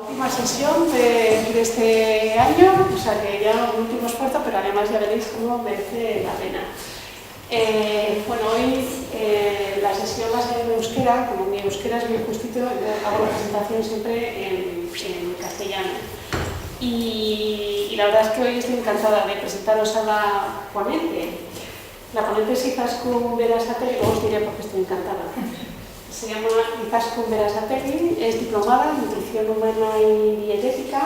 Última sesión de este año, o sea que ya un último esfuerzo, pero además ya veréis cómo merece la pena. Bueno, hoy la sesión va a ser en euskera, como mi euskera es bien justito, hago la presentación siempre en castellano. Y la verdad es que hoy estoy encantada de presentaros a la ponente. La ponente es Izaskun Berasategui, luego os diré por qué estoy encantada. Se llama Izaskun Berasategui, es diplomada en nutrición humana y dietética,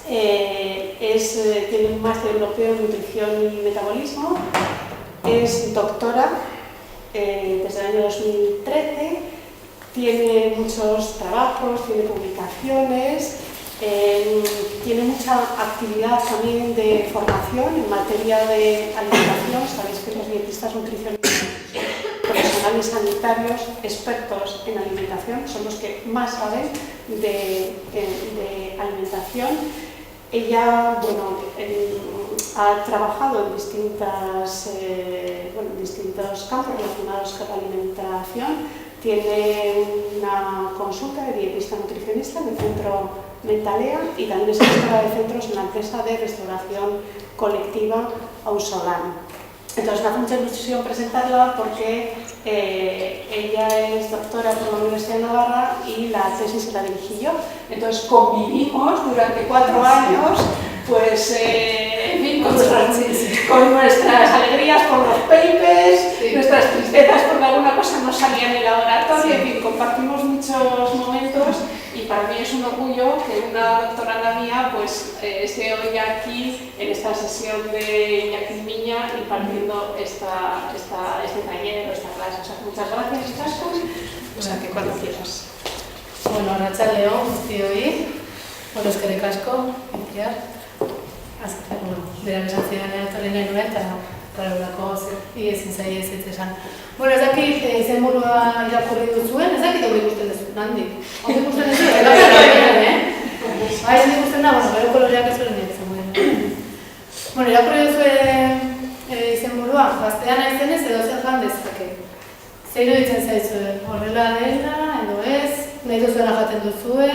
tiene un máster europeo en nutrición y metabolismo, es doctora desde el año 2013, tiene muchos trabajos, tiene publicaciones, tiene mucha actividad también de formación en materia de alimentación. Sabéis que los dietistas nutricionistas, profesionales sanitarios, expertos en alimentación, son los que más saben de alimentación. Ella, bueno, ha trabajado en distintos campos relacionados con la alimentación. Tiene una consulta de dietista nutricionista en el centro Mentalea y también es gestora de centros en la empresa de restauración colectiva Ausolan. Entonces me hace mucha ilusión presentarla porque ella es doctora por la Universidad de Navarra y la tesis se la dirigí yo. Entonces convivimos durante 4 años, pues en fin, con nuestras alegrías por los papers, sí, nuestras tristezas porque alguna cosa no salía en el laboratorio, sí. En fin, compartimos muchos momentos y para mí es un orgullo que una doctoranda mía pues, esté hoy aquí en esta sesión de Iñaki Miña impartiendo este taller o esta clase. O sea, muchas gracias, Izaskun. O sea, que cuando quieras. Bueno, arratsaldeon guztioi, eskerrik asko, Itziar. Berak esan zidan etorri nahi nuen, eta parolako ezin zaie ez esan. Bueno, ez dakit izenburua irakurri duzuen, ez dakit hori ikusten duzu, handik. Hori ikusten duzu, eta bai, ez ikusten da, gero koloreak ez hori nintzen. Bueno, irakurri duzuen izenburua, gaztea naizenez edo zer jan dezake. Zer iruditzen zaizue, horrela dela, edo ez, nahi duzuena jaten duzue,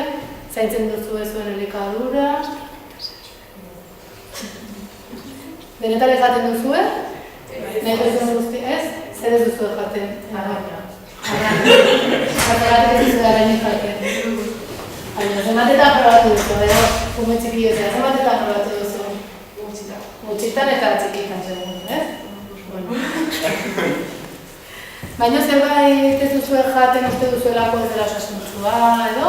zaintzen duzue zuen elikadura. Benetan jaten duzue? Nahi duzuen guzti ez? Zer ez duzue jaten? Arraina. Arraina ez duzue arrainik jaten. Zematetan probatu duzu, edo kume txiki ezea, zematetan probatu duzu? Gutxitan eta txikitan segun, ez? Baina zerbait ez duzue jaten uste duzuelako ez dela osasuntsua edo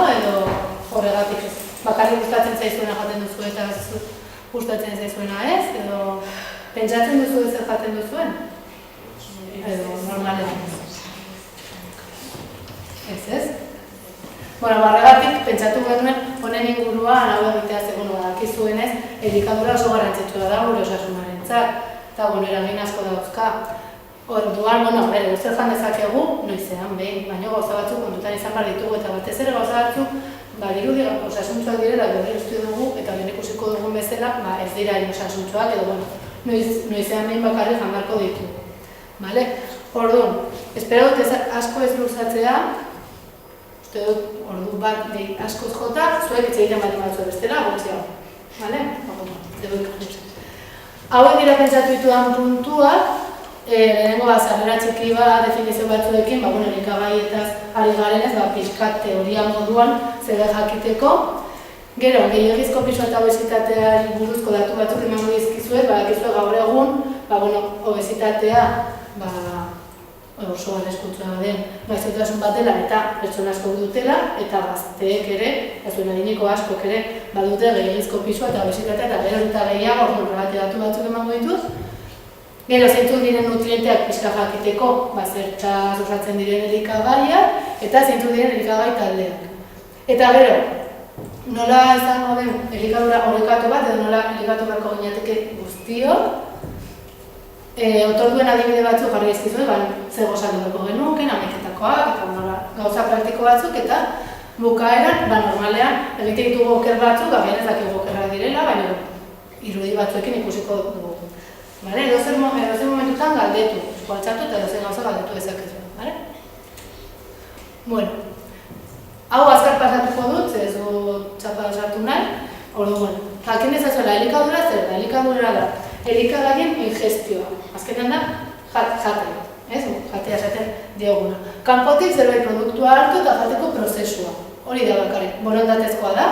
horregatik ez. Bakarrik gustatzen zaizuena jaten duzu eta gustatzen zaizuena ez, edo pentsatzen duzu zer jaten duzuen? Edo normalean. Ez? Bueno, barregatik pentsatu genuen honen inguruan hau egitea zegoen dakizuenez, elikadura oso garrantzitsua da gure osasunarentzat, eta eragin asko dauzka. Orduan, bere, zer jan dezakegu, noizean behin, baina gauza batzuk kontutan izan behar ditugu eta batez ere gauza batzuk dirudi osasuntsuak direla berri uste dugu eta lehen ikusiko dugun bezala ez dira osasuntsuak edo noizean behin bakarrik jan beharko ditugu. Orduan, espero dut asko ez luzatzea, uste dut ordu bat askoz jota, zuek hitz egiten baldin batzue bestela, hauek dira pentsatu ditudan puntuak. Lehenengo sarrera txiki definizio batzuekin, elikagaietaz ari garenez, pixkat teoria moduan zer jakiteko. Gero, gehiagizko pisu eta obesitateari buruzko datu batzuk emango dizkizuet, dakizue gaur egun, obesitatea oso arriskutsua den gaixotasun bat dela eta pertsona asko dutela, eta gazteek ere, zuen adineko askok ere, badute gehiagizko pisu eta obesitatea eta gero eta gehiago horregate datu batzuk emango dituz. Gero, zeintzuk diren nutrienteak pixka jakiteko, zertaz osatzen diren elikagaiak eta zeintzuk diren elikagai taldeak. Eta gero, nola izango den elikadura orekatu bat edo nola elikatu beharko ginateke guztiok, otorduen adibide batzuk jarri ezkizue, zer gozatu beharko genuken, ameketakoak, eta gauza praktiko batzuk, eta bukaeran, normalean, egite ditugu oker batzuk, agian ez dakigu okerrak direla, baina irudi batzuekin ikusiko dugu. Edozer momentutan galdetu, eskualtzatu eta edozer gauza galdetu ezakezu. Hau azkar pasatuko dut, ez du txapa Orduan, jakin ezazuela, elikadura zer da? Elikadura da, elikagaien ingestioa. Azkenean da, jatea, ez? Jatea esaten dioguna. Kanpotik zerbait produktua hartu eta jateko prozesua. Hori da bakarrik, borondatezkoa da,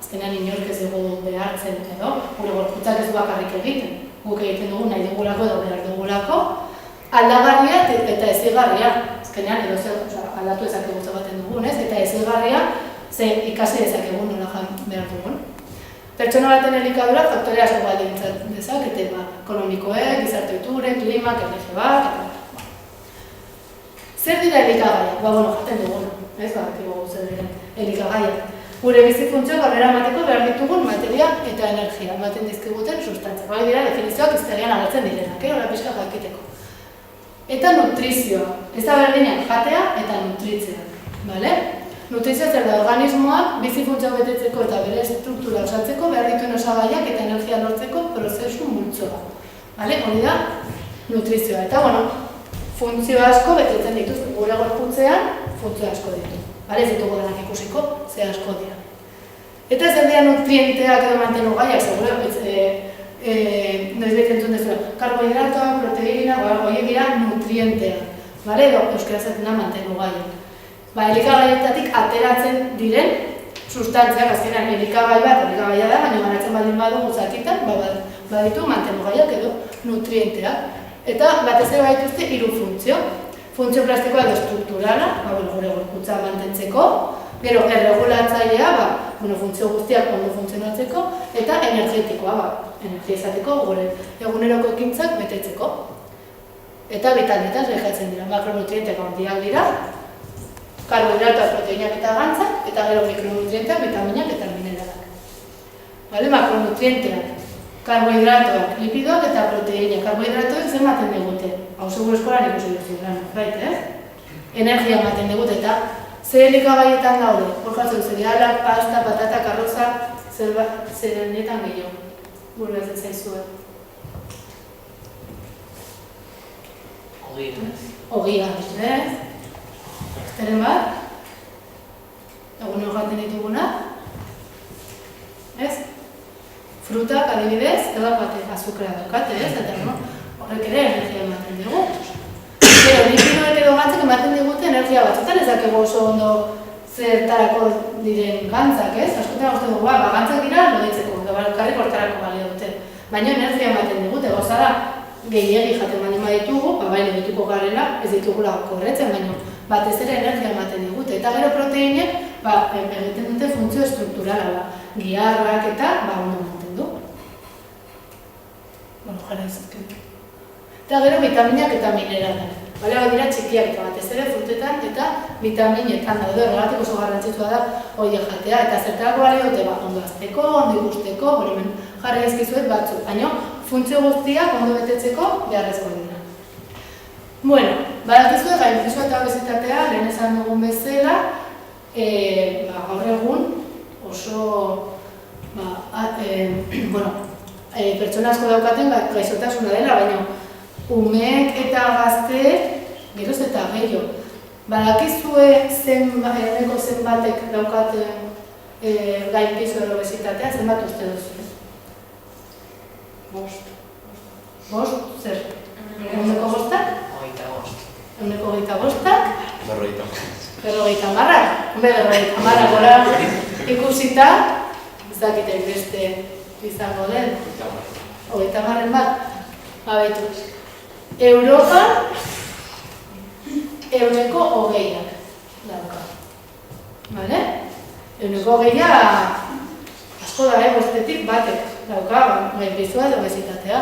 azkenean inork ez dugu behartzen edo, gure gorputzak ez bakarrik egiten. Guk egiten dugu nahi dugulako edo behar dugulako, aldagarria eta ezigarria. Azkenean edo aldatu ezakegu baten dugun, ez? Eta ezigarria ze ikasi dezakegun nola jan behar dugun. Pertsona baten elikadura faktore asko baldintzen dezakete, ekonomikoek, gizarte ohiturek, klimak, energia bat, eta zer dira elikagaiak? Jaten duguna, ez badakigu zer dira elikagaiak. Gure bizi funtzioak aurrera emateko behar ditugun materia eta energia, ematen dizkiguten sustantzia. Hori dira definizioak hiztegian agertzen direnak, hori pixka jakiteko. Eta nutrizioa, ez da berdinak jatea eta nutritzea, bale? Nutrizioa zer da organismoak bizi funtzioak betetzeko eta bere struktura osatzeko behar dituen osagaiak eta energia lortzeko prozesu multzoa. Hori da nutrizioa. Eta, funtzio asko betetzen dituz gure gorputzean, funtzio asko ditu. Ez ditugu denak ikusiko, ze asko dira. Eta zer dira nutrienteak edo mantenugaiak, segure, noiz behit entzun dezula, karbohidratoa, proteina, horiek dira nutrienteak. Edo, euskera zaten da mantenugaiak. Elikagaietatik ateratzen diren sustantziak, azkenean elikagai bat, elikagaia da, baina banatzen baldin badugu zatitan, baditu mantenugaiak edo nutrienteak. Eta batez ere baituzte 3 funtzio. Funtzio plastikoa edo strukturala, gure gorputza mantentzeko, gero erregulatzailea, funtzio guztiak ondo funtzionatzeko, eta energetikoa, energia izateko gure eguneroko ekintzak betetzeko. Eta vitaminetan rejatzen dira, makronutrienteak handiak dira, karbohidratoak, proteinak eta gantzak, eta gero mikronutrienteak, vitaminak eta mineralak. Makronutrienteak, karbohidratoak, lipidoak eta proteinak. Karbohidratoek zer ematen digute? Hau seguro eskolan ikusi duzu, energia ematen digute eta zer elikagaietan daude. Hor jartzen zerealak, pasta, patata, karroza, zerenetan gehiago. Gure ez zaizue. Ogia, ez? Zeren bat? Egun jaten dituguna? Ez? Frutak adibidez, edo azukrea daukate, ez? Eta horrek ere energia ematen dugu. Gero, lipidoek edo gantzak ematen digute energia batzutan ezakegu oso ondo zertarako diren gantzak, ez? Askotan uste dugu, gantzak dira loditzeko, karrik hortarako balio dute. Baina energia ematen digute, gauza da, gehiegi jaten baldin baditugu, baina dituko garela, ez ditugula korretzen, baina batez ere energia ematen digute. Eta gero proteinek, egiten dute funtzio strukturala, giharrak eta, ondo ematen du. Jara izatken. Eta gero vitaminak eta mineralak. Dira txikiak eta batez ere frutetan eta vitaminetan daude, horregatik oso garrantzitsua da horiek jatea. Eta zertarako balio dute, ondo azteko, ondo ikusteko, hemen jarri ezkizuet batzuk. Baina, funtzio guztiak ondo betetzeko beharrezko dira. Badakizu gaindizu eta obesitatea, lehen esan dugun bezala, gaur egun oso pertsona asko daukaten gaixotasuna dela, baina umeek eta gazteek geroz eta gehiago. Badakizue eguneko zenbatek daukaten gaindizu edo obesitatea, zenbat uste duzu? 5. 5? Zer? Eguneko 5? 25. Eguneko 25? 50. Marrak? 50 gora ikusita, ez dakiten beste izango den. 50 bat? Baitu. Europan, eguneko 20 dauka. Eguneko 20 asko da, bostetik batek dauka, gainbizua edo obesitatea.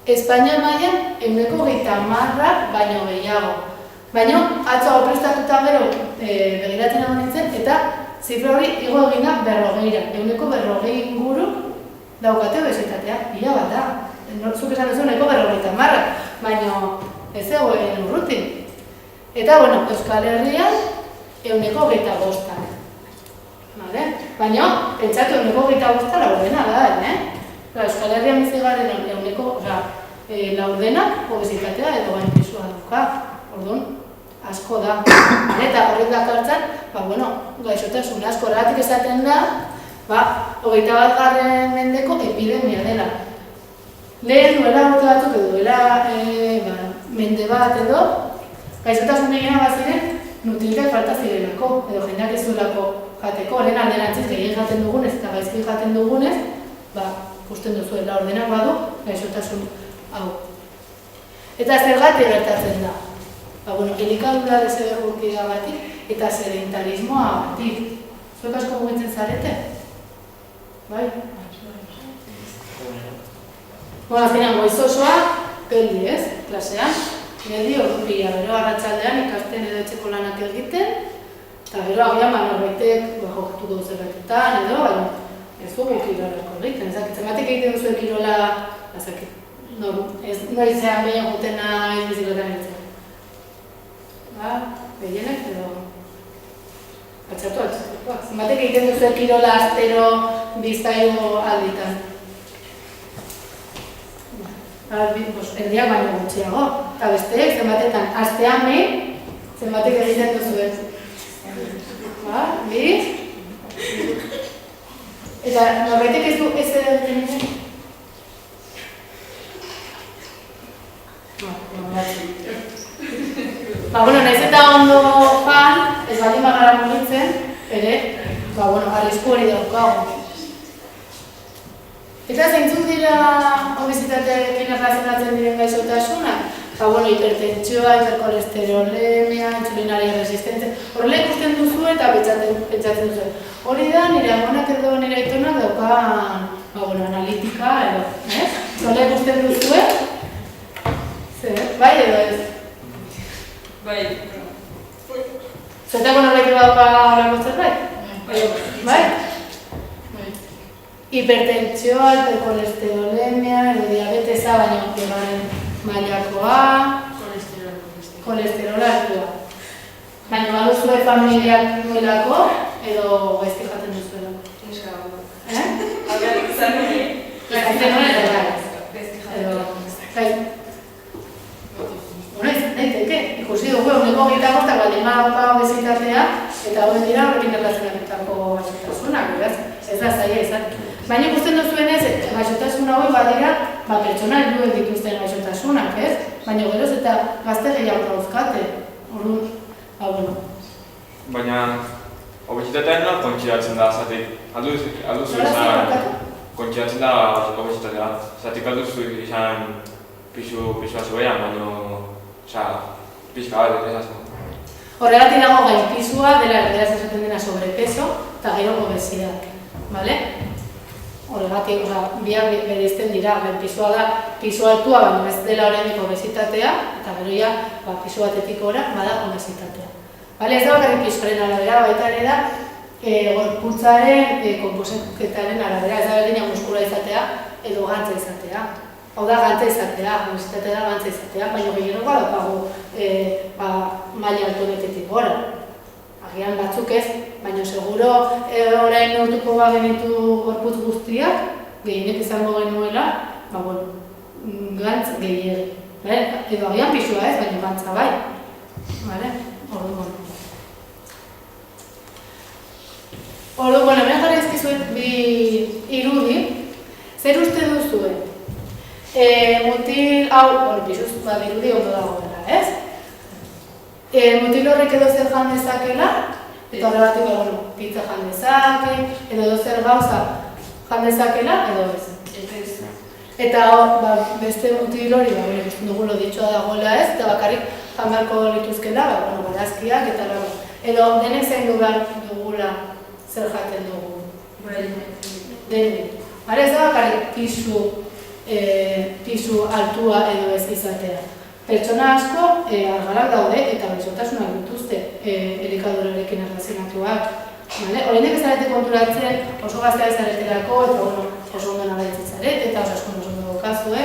Espainia mailan eguneko 30 baino gehiago. Baina, atzo prestatuta gero begiratzen egon nintzen, eta zifra hori igo egina 40. Eguneko 40 inguru daukate obesitatea, pila bat da. Zuk esan duzu eguneko 50, baina ez egoen urrutin. Eta, Euskal Herrian eguneko 25. Baina, pentsatu eguneko 25 laurdena da, Euskal Herrian bizi garen eguneko laurdenak obesitatea edo gainbizua dauka. Orduan, asko da. Eta horrek dakartzen, gaixotasun asko horregatik esaten da, 21. mendeko epidemia dela. Lehen duela urte batzuk edo duela mende bat edo, gaixotasun egina baziren nutrienteak falta zirelako, edo jendeak ez duelako jateko, horren alderantziz gehien jaten dugunez eta gaizki jaten dugunez, ikusten duzuela ordenak badu gaixotasun hau. Eta zergatik gertatzen da? Elikadura desegokia batik eta sedentarismoa batik. Zuek asko mugitzen zarete? Bai? Azkenean goiz osoa, geldi ez, klasean. Geldi ordubila, gero arratsaldean ikasten edo etxeko lanak egiten, eta gero agian norbaitek jokatuko zerbaitetan edo, baina ez dugu kirolako egiten. Ezakitzen batek egiten duzu kirola, noizean behin gutena ez bizikotan egiten. Behienek edo atxatuak. Zenbatek egiten duzu kirola astero biztaigo alditan. Erdiak baino gutxiago. Eta besteek, zenbatetan astean behin, zenbatek egiten duzu ez. Bi? Eta norbaitek ez du ez egiten duzu? Nahiz eta ondo fan, ez baldin bagara mugitzen, ere, arrisku hori daukagu. Eta zeintzuk dira obesitatearekin erlazionatzen diren gaixotasunak? Hipertentsioa, hiperkolesterolemia, insulinari resistentzia, horrela ikusten duzu eta pentsatzen duzu. Hori da, nire amonak edo nire aitonak daukan analitika edo, horrela ikusten duzu, bai edo ez? Bai. Zuetako norbait badauka horreko zerbait? Bai? Hipertentsioa, hiperkolesterolemia, edo diabetesa, baina bigarren mailakoa, kolesterola altua. Baina baduzue familiak nuelako, edo gaizki jaten duzuelako? Neska gaur. Gaizki Izan nuen. Naiteke, ikusi dugu eguneko 25 baldin badauka obesitatea eta hori dira horrekin erlazionatutako gaixotasunak, beraz, ez da zaila izan. Baina ikusten duzuenez, gaixotasun hauek badira pertsona helduek dituzten gaixotasunak, ez? Baina geroz eta gazte gehiago dauzkate. Baina obesitatea nola kontsideratzen da, zatik? Alduzu izan kontsideratzen da obesitatea. Zatik alduzu izan pisua zuean, baina pixka bat ez asko. Horregatik dago gainpisua dela erderaz esaten dena sobrepeso eta gero obesidad. Horregatik biak bereizten dira, gainpisua da pisu altua baina ez dela oraindik obesitatea eta gero ja pisu batetik gora bada obesitatea. Ez da bakarrik pisuaren arabera, baita ere da gorputzaren konposaketaren arabera, ez da berdina muskula izatea edo gantza izatea. Hau da gantza izatea, obesitatea da gantza izatea, baina gehiago daukagu maila altuenetik gora. Agian batzuk ez, baina seguro orain neurtuko bagenitu gorputz guztiak, gehienek izango genuela, gantz gehiegi. Edo agian pisua ez, baina gantza bai. Orduan, hemen jarri ezkizuet bi irudi, zer uste duzuen? Mutil hau, pisuz badirudi ondo dagoela, ez? Mutil horrek edo zer jan dezakela, eta horregatik, pizza jan dezake, edo zer gauza jan dezakela, edo ez. Eta beste mutil hori, ikusten dugu loditxoa dagoela ez, eta bakarrik jan beharko lituzkela, barazkiak eta lago. Edo denek zein behar dugula zer jaten dugu. Denek. Ez da bakarrik pisu altua edo ez izatea. Pertsona asko argalak daude eta gaixotasunak dituzte elikadurarekin erlazionatuak. Horreinek ez zarete konturatzen oso gaztea ez zaretelako eta oso ondo nabaitzen zaret eta oso ondo daukazue,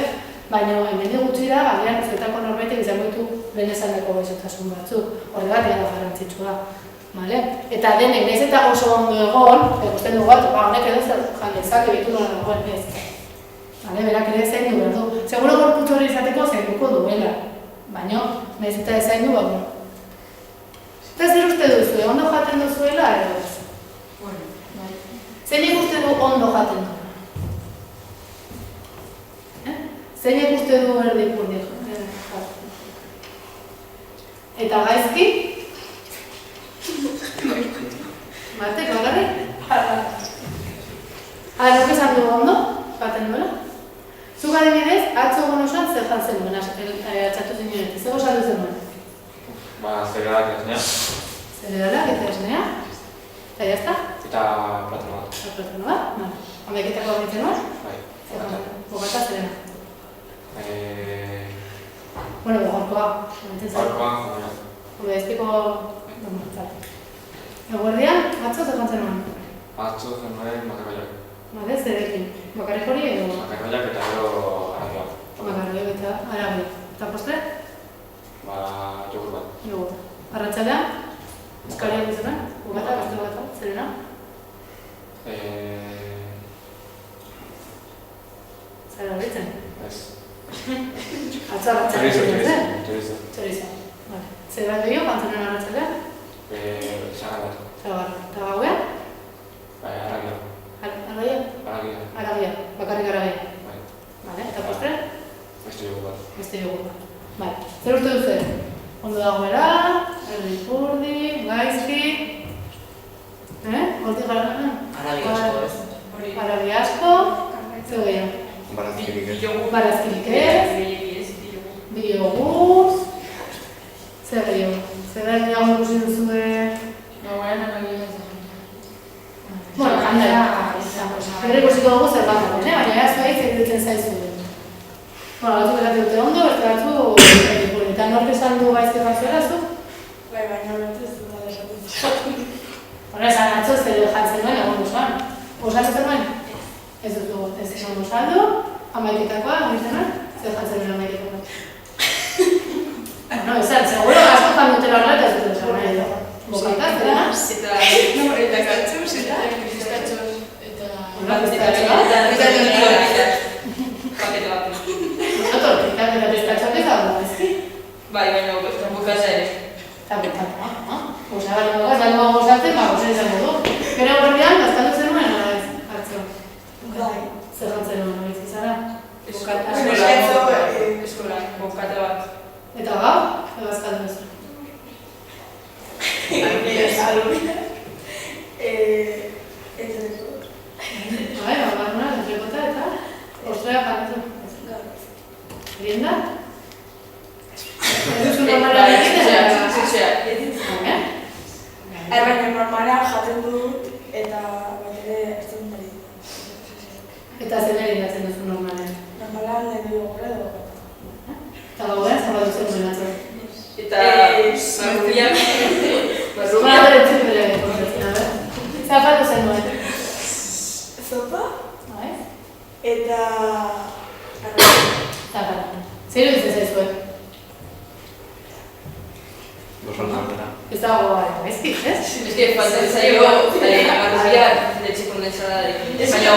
baina hemen gutxira, agian zuetako norbaitek izango ditu lehen esandako gaixotasun batzuk. Horregatik da garrantzitsua. Eta denek, nahiz eta oso ondo egon, ikusten dugu bat, honek edo zer jandezak ebitu nola dagoen ez. Berak ere zaindu behar du. Seguro gorputz hori izateko zainduko duela. Baina, nahiz eta ez zaindu, Eta zer uste duzu, ondo jaten duzuela edo ez? Zeinek uste du ondo jaten du? Zeinek uste du erdipurdi jaten? Eta gaizki? Mate, bakarri? Nuk esan du ondo, jaten duela? Zuk adibidez, atzo gonosan zer jantzen duen, atxatu zinuenetik, zer gozatu zenuen? Zerealak esnea. Zerealak eta esnea? Eta jazta? Eta platano bat. Eta platano bat? Hamaiketako horretzen nuen? Bai. Bogata zerena? Bueno, gorkoa. Gorkoa, baina. Hore, eztiko... Eguerdian, atzo zer jantzen nuen? Atzo zenuen makarroiak. Bale, zerekin? Bakarrik hori edo? Makarroiak eta gero aragia. Makarroiak eta aragia. Eta postre? Jogur bat. Jogur. Arratxaldean? Euskariak izan? Bogata, beste bogata, zerena? Zara horretzen? Ez. Atzo arratxaldean? Txorizo. Txorizo. Zer bat gehiago, jantzenen arratxaldean? Sagar bat. Sagar. Eta gauean? Aragia. Aragia? Aragia. Bakarrik aragia. Bale, eta postre? Beste jogur bat. Beste jogur bat. Bale. Zer uste duzu? Ondo dagoela, erdipurdi, gaizki... Hortik gara? Aragia asko ez. Aragia asko... Zer gehiago? Barazkirik ez. Barazkirik ez. Bi joguz... Zer gehiago? Zer gehiago ikusi duzue... Gauean aragia ez. Bueno, handela. Gero ikusiko dugu zer bat dagoen, baina ez behitz egiten zaizu. Bueno, batzuk esate dute ondo, beste batzu... Eta nork esan du gaizki jazuela zu? Bai, baina horretz du da esatu. Hora, esan atzo zer jantzen duen egon duzuan. Osan zer duen? Ez duzu, ez esan osaldu, amaiketakoa, egiten duen? Zer jantzen duen amaiketakoa? No, esan, seguro asko jan dutela horrela eta ez dut esan nahi edo. Bokataz, dena? Eta katxuz, eta pizkatxos, Tortitak eta pizkatxoak ez dago, ezki? Bai, baina bukatza ere. Eta bukatza, Osa, baina gozatzen, gozatzen izango du. Gero gorrian, gaztatu zenuen, ara ez, hartzeo? Bai. Zer jantzen nuen, hori zizara? Eskola, bukata bat. Eta gau, egazkatu duzu. Bai, barruna, entrekota eta ostrea jarretu. Rienda? Ez duzu normala egiten? Zizea. Baina normala jaten dut eta batere ez dut nari. Eta zer nari datzen duzu normalean? Normala nahi du gogora edo gogora. Eta gauean zabatu zen duen atzo. Eta barrubiak. Barrubiak entzun bere kontratzen, a ber. Zapatu zen duen. Zopa Bai? eta... Zapatu. Zer iruditzen zaizuen? Ez dago gara, gaizki, ez? Ez que faltan zaio, barrubiak letxe kondensadari. Baina,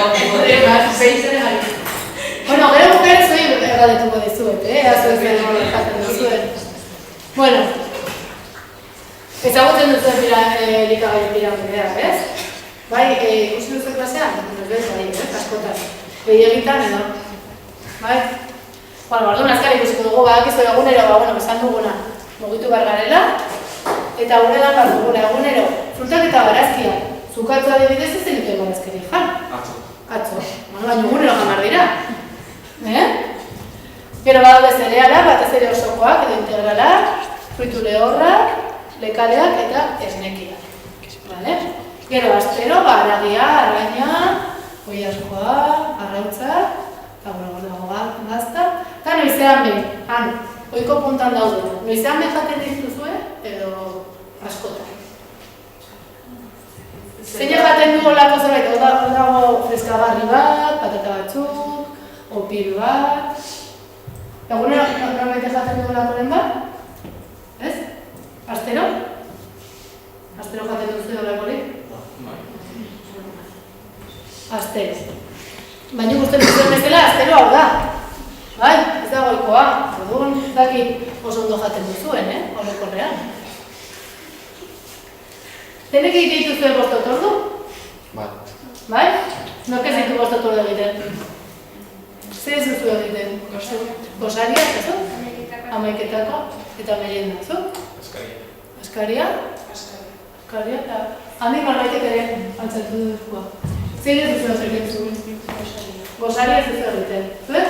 Bueno, gero bukaren zoi erradetuko dizuet, Azu ez den jaten dizuet. Bueno, ezagutzen duzuen elikagai piramidea, ez? Bai, ikusi duzu klasean? Bai, askotan. Behiegitan edo. Bai? Bueno, orduan azkar ikusiko dugu, badakizu egunero, esan duguna, mugitu behar garela, eta horregan behar duguna, egunero, frutak eta barazkia. Zukatzu adibidez ez zenituen barazkeri jan. Atzo. Baina egunero jan behar dira. Gero badaude zerealak, batez ere osokoak edo integralak, fruitu lehorrak, lekaleak eta esnekiak. Gero astero, aragia, arraina, oiazkoa, arrautzak, eta dago gazta, eta noizean behin, oiko puntan daudena. Noizean behin jaten dituzue, edo askotan. Zein jaten du olako zerbait, dago freskagarri bat, patata batzuk, opil bat... Egunero, normalmente jaten du olakoren bat? Ez? Astero? Astero jaten duzu olakorik? Astero. Baina ikusten duzuen bezala, astero hau da. Bai, ez da goikoa. Orduan, dakit oso ondo jaten duzuen, orokorrean. Denek egite dituzuen 5 ordu? Bat. Bai? Nork ez ditu gozatu egiten? Zer ez duzu egiten? Gosaria, ez du? Amaiketako eta merienda, zu? Askaria? Askaria eta... Handik norbaitek ere antzatu duzua. Zer ez duzu egiten? Gosaria ez duzu egiten. Zuek?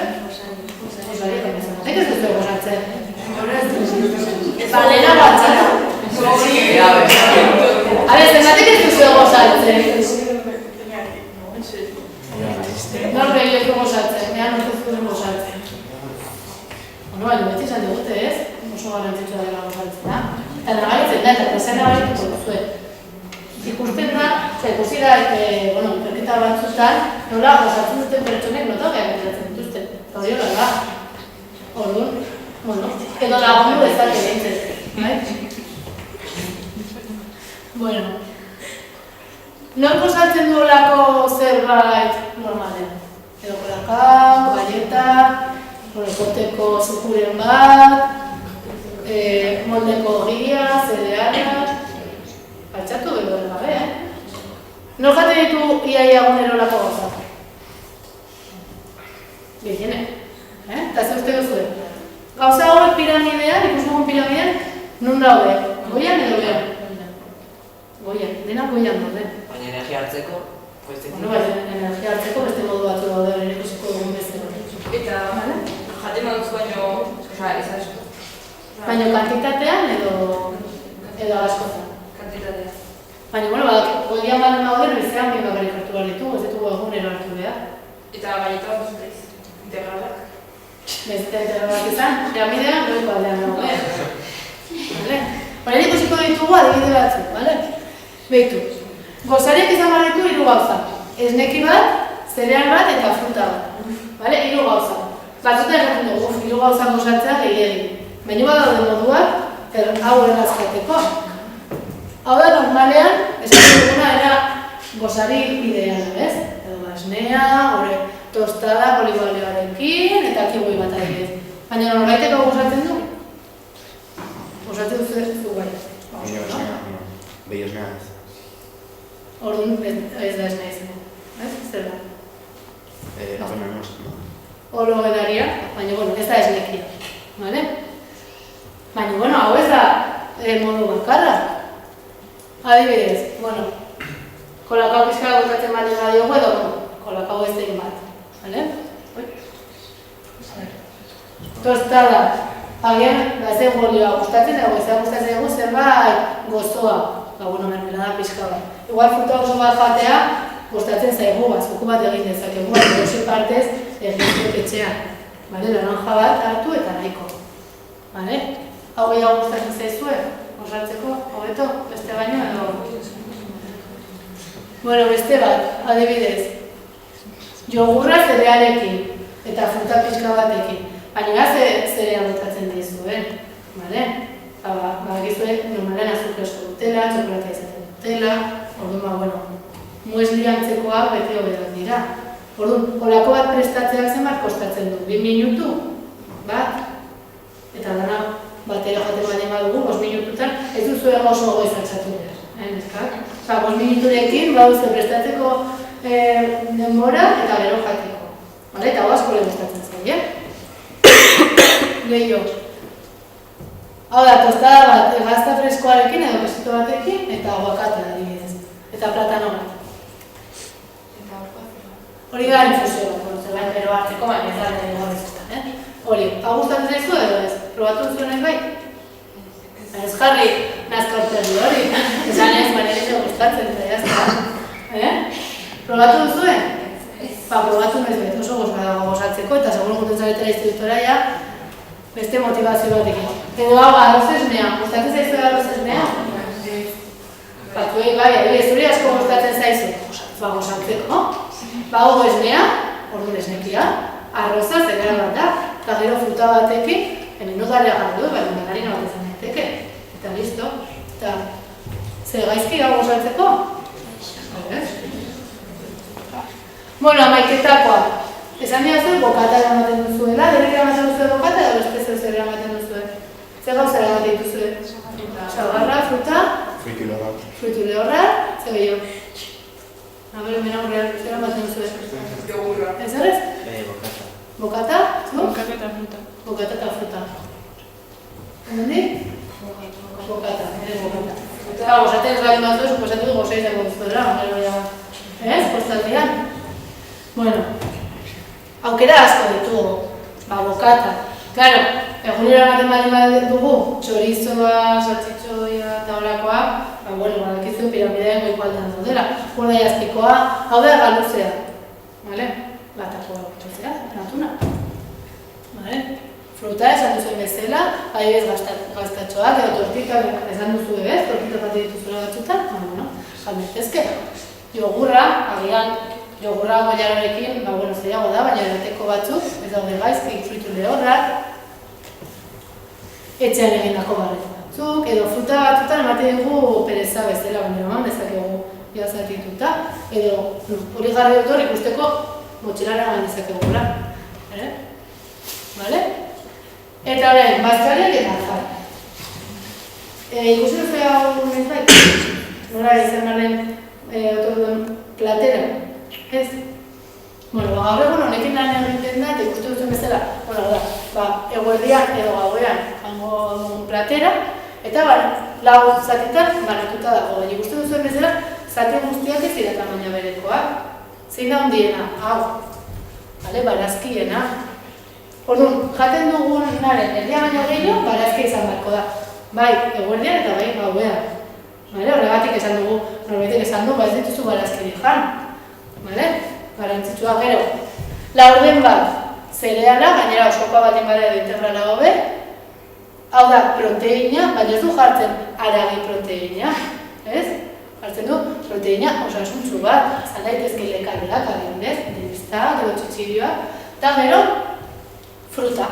Gosaria eta merienda. Nek ez duzu gozatzen? Balena batzara. Zergatik ez duzu gozatzen? Norbait leku gozatzen, mehan ez duzu gozatzen. Baina beti izan digute ez, oso garrantzitsua dela gozatzea. Eta nabaritzen da, eta presena barituko duzue. Ikusten da, ikusi da, ikerketa batzutan, nola gozatzen duten pertsonek notogeak entzatzen dituzten. Eta hori hori da. Orduan, edo lagundu ezak egiten. Bueno. Nor gozatzen du olako zerbait normalen? Edo kolakao, galleta, poteko zukuren bat, moldeko ogia, zerealak... Altxatu edo gabe, Nor jate ditu iaia gunero olako gauza? Gehienek, Eta ze uste duzu? Gauza horiek piramidean, ikusugun piramidean, nun daude? Goian edo behan? Goian, dena goian daude. Baina energia hartzeko, energia hartzeko beste modu batzu daude hori ikusiko dugun bezala. Eta jate maduzu baino, ezasko. Baina kantitatean edo askotan? Kantitatean. Baina, goian balen daude, noizean bi bakarrik hartu behar ditugu, ez ditugu egunero hartu behar. Eta galleta bat duzuteiz, integralak. Bezita integralak izan, piramidean goiko aldean dago. Baina ikusiko ditugu adibide batzuk, bale? Beitu, gozariak izan behar ditu 3 gauza. Esneki bat, zereal bat eta fruta bat. Bale? 3 gauza. Batzuta esaten dugu, 3 gauza gozatzea gehiagin. Baina badaude moduak, hau errazkateko. Hau da, normalean, esaten duguna era gozari ideala, ez? Edo esnea, tostada, olibalioarekin, eta kiboi bat adibidez. Baina norbaiteko gozatzen du? Gozatzen duzu bai. Behi esnea ez. Orduan ez da esnea izango, ez? Zer da? Olo edaria, baina ez da esnekia, bale? Baina, hau ez da modu bakarra. Adibidez, kolakao pizkara gotatzen bat ega diogu edo kolakao ez egin bat, bale? Tostada, agian, ez bolioa gustatzen dago, ez da gustatzen dugu zerbait gozoa. Mermelada pixka bat. Igual fruta oso bat jatea, gustatzen zaigu bat, zuku bat egin dezakegu, erosi partez egin etxean. Naranja bat hartu eta nahiko. Hau gehiago gustatzen zaizue, osatzeko, hobeto, beste baino edo. Beste bat, adibidez. Jogurra zerealekin eta fruta pixka batekin. Baina zereal botatzen dizuen. Bagizue, normalen azukre asko dutela, txokolata izaten dutela, orduan, muesli antzekoak bete hobeak dira. Orduan, olako bat prestatzeak zenbat kostatzen du, 2 minutu, bat, eta dana batera jaten baden badugu, 5 minututan, ez duzu oso goiz altxatu behar. 5 minuturekin, baduzu prestatzeko denbora eta gero jateko. Eta asko lehen gustatzen zaila. Gehiago. Hau da, tostada bat, gazta freskoarekin edo quesito batekin eta aguakate adibidez. Eta platano bat. Hori da infusio bat, zerbait bero hartzeko, baina ez da nahi gabezuta. Hori, hau gustatzen zaizu edo ez? Probatu zuen bai? Ez jarri nazkartzen du hori. Esan ez, baina ez gustatzen eta jazta. Probatu duzuen? Probatu nahi zuen, oso gozatzeko eta segun guten zaretela institutora ja beste motivazio batekin. Edo hau, arroz esnea. Gustatzen zaizu arroz esnea? Batzuei, bai, zuri asko gustatzen zaizu. Gozatzeko. Bago esnea, orduan esnekia, arroza zegoen bat da. Eta gero fruta batekin, minutarria gardu, baina mandarina bat izan daiteke. Eta listo. Eta zer gaizki hau gozatzeko? Amaiketakoa. Esan diazu, bokata eramaten duzuela, derrira eramaten duzuela bokata edo beste zer eramaten duzuela. Zer gauza eramaten duzuela? Sagarra, fruta? Fruitu lehorra. Fruitu lehorra, zer gehiago? Hemen aurrean. Eta gozaten ez baldin batzu, suposatu du gozea izango duzuela, ez? Postaldean. Bueno, aukera asko ditugu, bokata. Claro, egunera ematen baldin dugu, txorizoa, saltxitxoia eta horakoa, badakizu piramidean goiko aldean daudela. Urda jazpikoa, hau da galuzea. Batako txozea, natuna. Fruta esan duzuen bezala, adibidez gaztatxoak edo tortikak esan duzu ebez, tortikak bat dituzula batzutan, jalmetezke. Jogurra, agian jogurra goiarorekin, zailago da, baina erateko batzuk, ez daude gaizki, fruitu lehorrak, etxean egindako barret batzuk, edo fruta batzutan ematen dugu pereza bezala, baina eman dezakegu jazatituta, edo hori garri dut hor ikusteko motxilara eman dezakegula. Eta horrein, bazkariak eta jarri. Ikusi duzu hau nahi bai? Nola izan garen otorduen platera? Ez? Gaur egun honekin lan egiten da, eta ikustu duzen bezala, eguerdian edo gauean jango dugun platera, eta lau zatetan banatuta dago. Ikustu duzen bezala, zate guztiak ez dira tamaina berekoak. Zein da hundiena? Hau. Barazkiena. Orduan, jaten dugunaren erdia baino gehiago, barazkia izan beharko da. Bai, eguerdian eta bai gauean. Horregatik esan dugu, norbaitek esan du, ez dituzu barazkirik jan. Garantzitsua gero. Laurden bat, zereala, gainera osokoa baten gara edo integrala gobe. Hau da, proteina, baina ez du jartzen haragi proteina. Jartzen du, proteina osasuntsu bat, zan daitezke lekarelak, adibidez, denistak edo txitxirioak. Eta gero, fruta,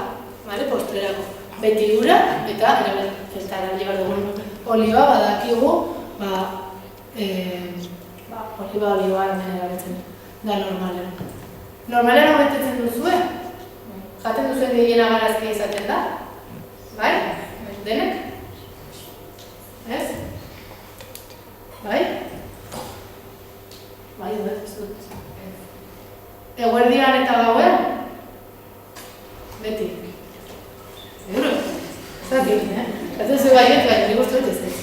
postrerako. Beti ura eta erabili behar dugun oliba badakigu, oliba hemen erabiltzen da normalean. Normalean hau betetzen duzue? Jaten duzuen gehiena barazkia izaten da? Bai? Denek? Ez? Bai? Bai, ez dut. Eguerdian eta gauean? Beti. Seguro? Ez dakit, Zaten zuen baiet, baina nik uste dut ez ez.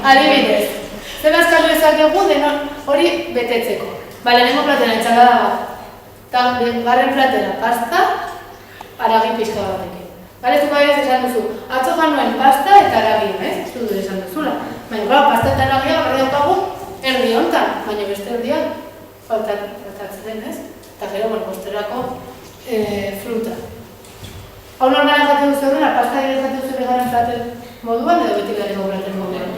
Adibidez. Zer bazkaldu ezakegu denon hori betetzeko. Lehenengo platera entxalada bat. Eta garren platera pasta, haragi pixka batekin. Zuko adibidez esan duzu, atzo januen pasta eta haragia, ez dut esan duzula. Baina, pasta eta haragia horre daukagu erdi honetan, baina beste erdian faltatzen, ez? Eta gero, posterako fruta. Hau normalen jaten duzu horrela, pasta ere jaten duzu begaren platen moduan edo beti gareko platen moduan.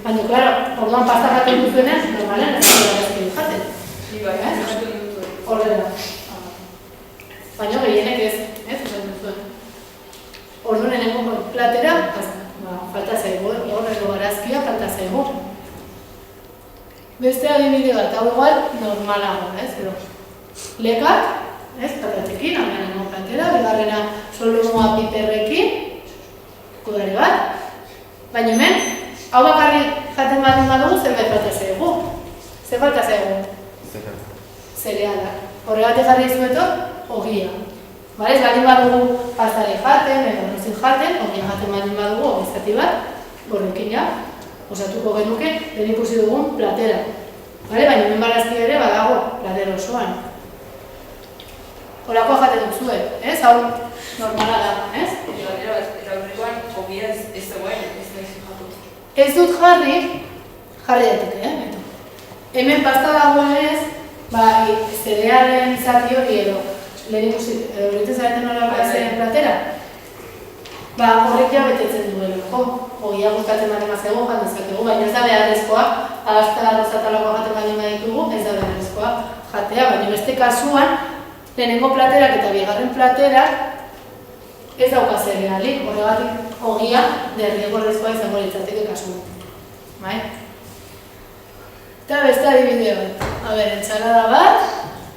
Baina, klaro, orduan pasta jaten duzuenean, normalen ez dut garazkin jaten. Horrela. Baina gehienek ez jaten duzuen. Orduan eneko platera, falta zaigu, horrelo garazkia falta zaigu. Beste adibide bat, hau igual normalago, lekak, patatekin, hau platera, bigarrena solomoa piperrekin, kudari bat. Baina hemen, hau bakarri jaten badugu, zerbait falta zaigu. Zer falta zaigu? Zereala. Horregatik jarri izuetor, ogia. Ez baldin badugu pastari jaten, edo nozin jaten, ogia jaten baldin badugu, ogizati bat, gorrekin ja, osatuko genuke, den ikusi dugun platera. Baina hemen barazki ere badago, platera osoan. Horako jaten duzue, hau normala da, Eta horrekoan, ogia ez dagoen, ez da jatu. Ez dut jarri daiteke, hemen pasta dagoenez, zerealen zati hori edo, lehen ikusi, horretzen zareten horako ezen platera, horrek ja betetzen duelako, ogia gustatzen bali mazego jan dezakegu, baina ez da beharrezkoa, agaztara rozatalako jaten bali baditugu, ez da beharrezkoa jatea, baina beste kasuan, lehenengo platerak eta bigarren platerak ez dauka zerealik, horregatik ogia derrigorrezkoa izango litzateke kasuan. Eta beste adibide bat. Entsalada bat,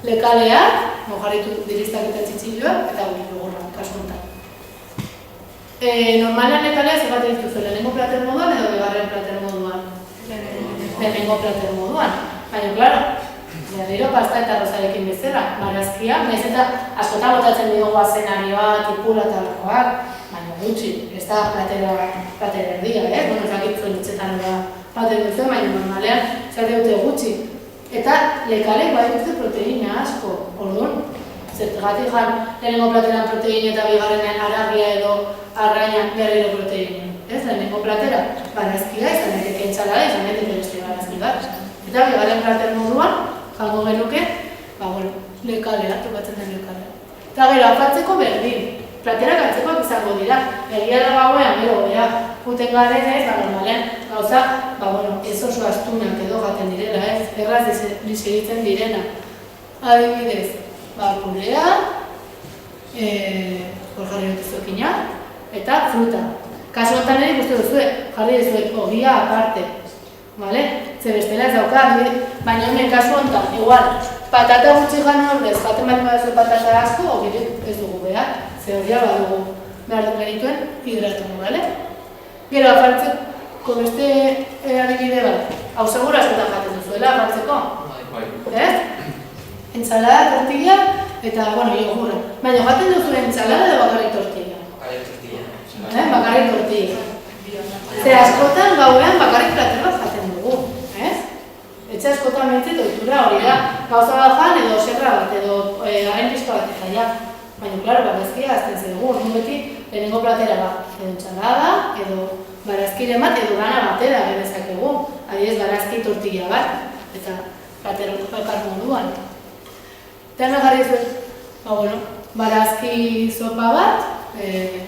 lekaleak, jarritu diristak eta txitxilloak, eta hori jogurra, kasu honetan. Normalean lekalea zer bat dituzu, lehenengo plater moduan edo bigarren plater moduan? Lehenengo plater moduan. Baina, klaro, berriro pasta eta rosarekin bezala, barazkia, nahiz eta askotan botatzen dugu azenarioa, tipula eta horrekoak, baina, gutxi, ez da platera erdia, bueno, zakitzuen etxetan baten duzuen, baina normalean zate dute gutxi. Eta lekalek bai dute proteina asko, orduan, zergatik jan lehenengo plateran proteina eta bigarrenean aragia edo arraina berriro proteina. Ez, lehenengo platera barazkia, izan daiteke entsalada, izan daiteke beste barazki bat. Eta bigarren plater moduan, jango genuke, lekalea, tokatzen den lekalea. Eta gero, afatzeko berdin, platerak antzekoak izango dira. Egia da gauean, gero, juten garen ez, normalean, gauza, ez oso astunak edo jaten direla, ez, erraz diseritzen direna. Adibidez, purea, jarri dut izokina, eta fruta. Kasu honetan ere ikusten duzue, jarri dizuet ogia aparte. Ze bestela ez dauka, baina hemen kasu honetan, igual, patata gutxi gano ordez, jaten bat badazue patata asko, ogirik ez dugu behar, ze ogia badugu behar dut genituen hidratonu, bale? Gero, afartzeko beste adibide bat, hau segura askotan jaten duzuela, afartzeko? Ez? Entsalada, tortilla, eta, jogurra. Baina jaten duzu entsalada edo bakarrik tortilla? Bakarrik tortilla. Ze askotan gauean bakarrik plater bat jaten dugu, ez? Etxe askotan mentzit ohitura hori da, gauza bat jan edo serra bat edo haren pizka bat eta ja. Baina, klaro, barazkia azten zedugu, orduan beti lehenengo platera bat, edo entsalada, edo barazkire bat, edo dana batera genezakegu. Adibidez, barazki tortilla bat, eta platero bakar moduan. Eta hemen jarri zuen, barazki sopa bat,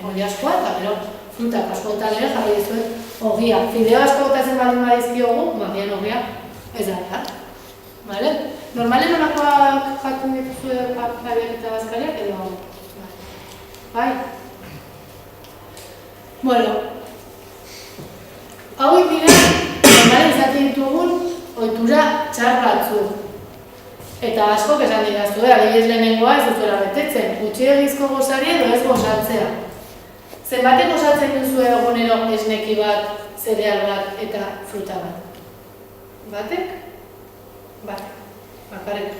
oilaskoa, eta gero fruta askotan ere jarri zuen ogia. Fideo asko botatzen baldin badizkiogu, bagian ogia ez da. Normalen honakoak jaten dituzue jabiak eta bazkariak edo? Bai? Hauek dira, normalen izaten ditugun ohitura txar batzuk. Eta askok esan didazue, adibidez lehenengoa ez duzuela betetzen, gutxiegizko gozari edo ez gozatzea. Zenbatek gozatzen duzue egunero esneki bat, zereal bat eta fruta bat? Batek? Batek. Bakarrik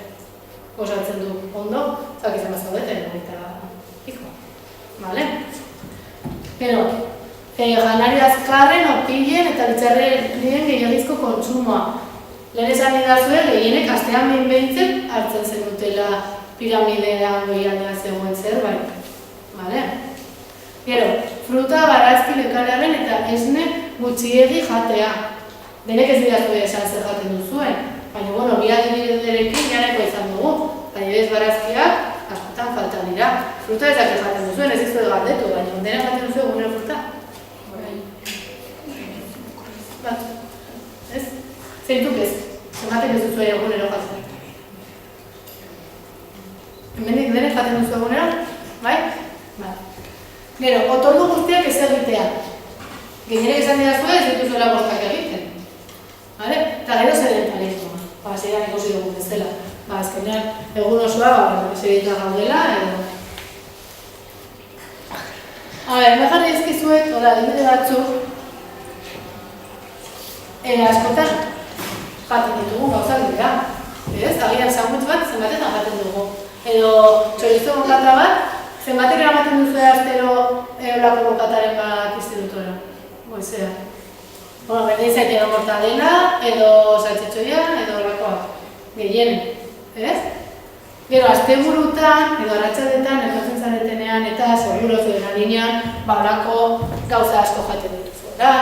gozatzen du ondo, zakizan bat zaudeten, eta piko. Gero, janari azkarren, opillen eta bitxarren gehiagizko kontsumoa. Lehen esan idazue, gehienek astean behintzen hartzen zenutela piramidean goialdean zegoen zerbait. Gero, fruta, barazki, lekalearen eta esne gutxiegi jatea. Denek ez didazue esan zer jaten duzuen. Baina, bi adibiderekin jareko izan dugu. Adibidez barazkiak askotan falta dira. Fruta ezak jaten duzuen, ez izue galdetu, baina denek jaten duzue egunero fruta. Ez? Zeintuk ez? Zematen ez duzue egunero jaten. Hemendik denek jaten duzu egunero? Bai? Gero, otordu guztiak ez egitea. Gehienek esan didazue ez dituzuela bostak egiten. Eta gero sedentarismoa. Zeran ikusi dugu bezala. Azkenean, egun osoa, segita gaudela, edo... Mejarri ezkizuet, adibide batzuk, askotan jaten ditugu gauzak dira. Agian sandwich bat zenbatetan jaten dugu. Edo txorizo bokata bat, zenbatek eramaten duzu astero lako bokataren bat institutora. Goizea. Berdin zait edo mortadela, edo saltxetxoia, edo lakoa. Gehienen, ez? Gero, asteburutan, edo arratsaldetan, etortzen zaretenean, eta seguro zuen alinean, lako gauza asko jaten dituzuela,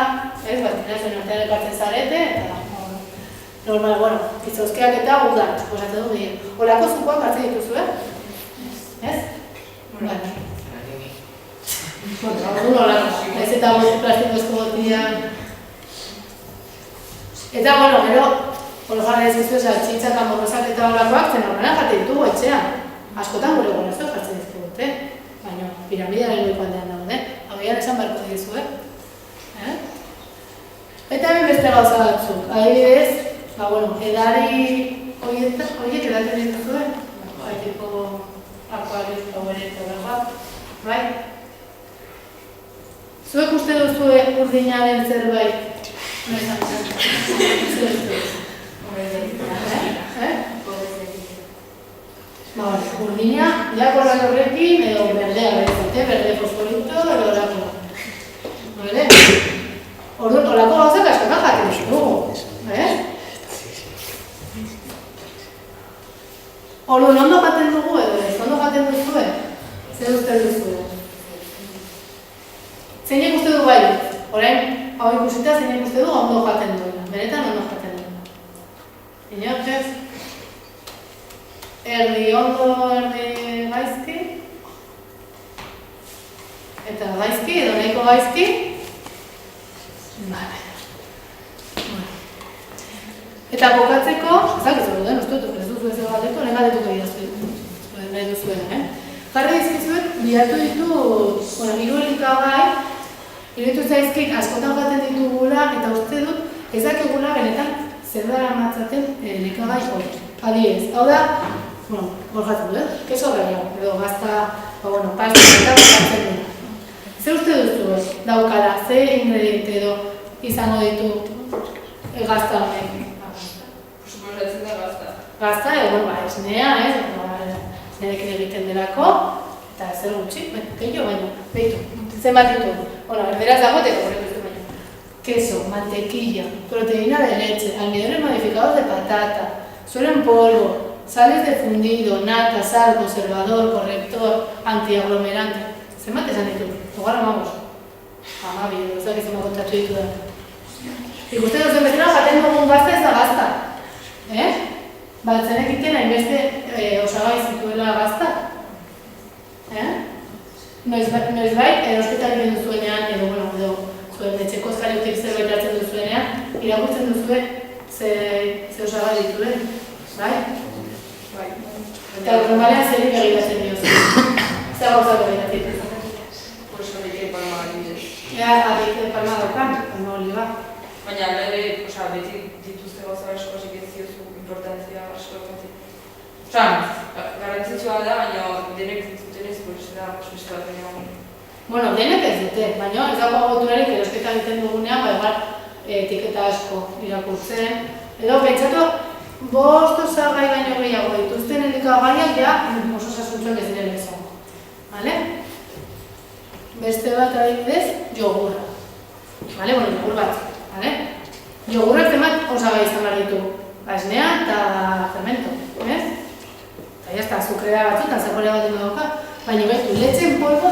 ez? Batina artean elkartzen zarete, eta normal, izozkeak eta udan, osatzen du gehien. Olako zukoak hartzen dituzu, ez? Ez eta plastikozko botian. Eta, gero, jarri ez dizue saltxitzak, hamburguesak eta holakoak, zen horrenak jate ditugu etxean. Askotan gure gorazioak jartzen dizkigute, baina piramidearen goikoaldean daude. Agian esan beharko dizue. Eta hemen beste gauza batzuk. Adibidez, edari horiek edaten dituzue. Tipo akuariz, haueret, horregoak. Bai? Zuek uste duzue urdinaren zerbait? Urdina, jako horrekin edo berdea, berde fosforito, edo horako. Zer uste duzu? Zeinek uste du bai? Orain, hau ikusita zeinek uste du ondo jaten duela. Benetan ondo jaten duela. Inork ez? Erdi ondo, erdi gaizki? Eta gaizki, edo nahiko gaizki? Bale. Eta bokatzeko, ezak ez dut, ez duzu ez galdetu, lehen galdetuko idaztu nahi duzuen, Jarri dizkizuet, bilatu ditu, hiru elikagai, iruditu zaizkik askotan jaten ditugula, eta uste dut, ez dakigula benetan zer dara matzaten elikagai hori. Adibidez, hau da, hor jaten du, keso gehiago, edo gazta, pasta eta bakatzen dira. Zer uste duzu daukala, ze ingrediente edo izango ditu gazta honek? Suposatzen da gazta. Gazta, esnea, esnearekin egiten delako, eta zer gutxi, gehiago baino, behitu, zenbat ditu. Erderaz dagoteko horrek ez du baino. Queso, mantequilla, proteína de leche, almidones modificados de patata, suero en polvo, sales de fundido, nata, sal, conservador, corrector, antiaglomerante. Zenbat esan ditu, egual amagos. Amabi, ez da gizema kontatu ditu da. Ikusten duzen bezala jaten dugun gazta ez da gazta. Baltzenek iten hainbeste osagai zituela gazta. Noiz bai, erosketak egin duzuenean, edo zuen etxeko eskariutik zerbait hartzen duzuenean, irakurtzen duzue ze osagai dituen, bai? Bai. Eta normalean zerik egitatzen diozu. Zer gauzak egitatzen. Pues horreke palma adibidez. Adibidez palma daukan, palma oliba. Baina ere, beti dituzte gauza asko, así que ziozu importantzia asko egin. Garantzitsua da, baina denek ditutenez, da, beste bat baina. Denek ez dute, baina ez dago agoturarik erosketa egiten dugunean, etiketa asko irakurtzen. Edo, pentsatu, 5 osagai baino gehiago dituzten elikagaiak ja oso osasuntsuak ez direla izango. Beste bat adibidez, jogurra. Jogur bat. Jogurrak zenbat osagai izan behar ditu. Esnea eta fermento. Eta jazta, azukrea batzutan, zakorea bat dauka. Baina behitu, leche en polvo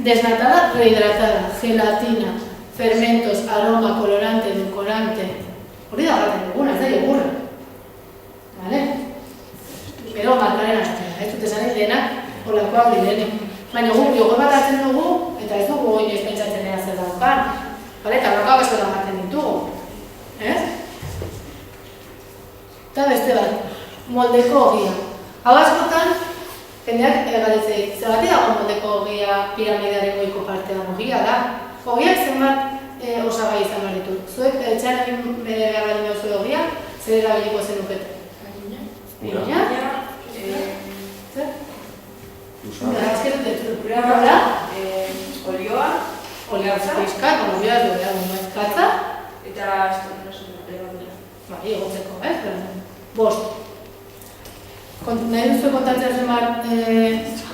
desnatada, rehidratada, gelatina, fermentos, aroma, colorante, edulcorante. Hori da gaten duguna, ez da jogurra. Pero markaren aztea, ez dut esan denak olakoak direnik. Baina jogur bat hartzen dugu, eta ez dugu inoiz pentsatzen ea zer daukan. Eta horrako abeskola maten ditugu. Eta beste bat, moldeko ogia. Hau askotan, jendeak galetzei, zergatik dago moldeko ogia piramidearen goiko partean ogia da. Ogiak zenbat osagai izan behar ditu. Zuek etxean egin behar baldin duzu ogia, zer erabiliko zenukete? Irina? Zer? Azkeru deturpura nola? Olioa. Olioa pizkat, olioa katza. Eta levadura. Bai, egotzeko, bost. Nahi duzu kontatzea zenbat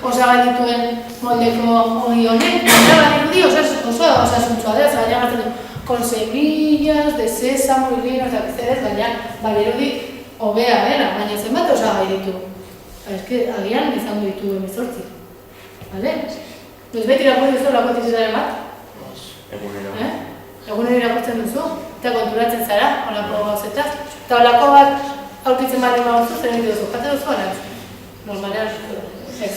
osagai dituen moldeko ogi honek, baina oso osasuntsua da, baina gartzen du, con semillas, de sésamo, lino, eta bizarez, baina balerudi hobea dela, baina zenbat osagai ditu. Agian izango ditu 18. Noiz beti irakurri duzu lako tizitaren bat? Egunero. Egunero irakurtzen duzu, eta konturatzen zara, olako gauzetaz. Eta olako bat aurkitzen bali maurzu, zer egin duzu, jate duzu horaz? Normalean, ez.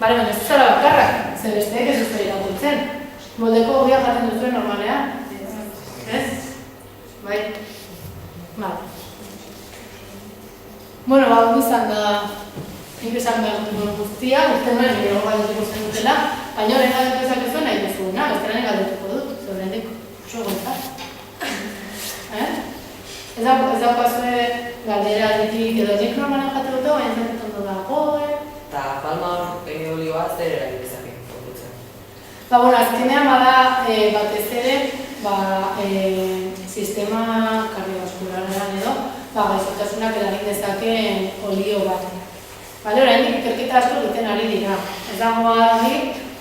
Baina ez zara bakarrak, zer besteek ez duzu irakurtzen. Moldeko ogia jaten duzuen normalean. Ez? Bai? Hau izan da, nik esan behar dut guztia, uste nuen nire hor galdetuko zen dutela, baina horren galdetu ezakezu nahi duzuena, besteranen galdetuko dut, zeurendik oso gontzat. Ez daukazue galdera ditik edo nik normalen jate dute, baina zaket ondo dago, Eta palma olioa zer eragibizake, kontutzen? Azkenean bada batez ere, sistema kardiovaskularrean edo, gaixotasunak eragin dezakeen olio bat. Oraindik ikerketa asko egiten ari dira. Ez dago argi,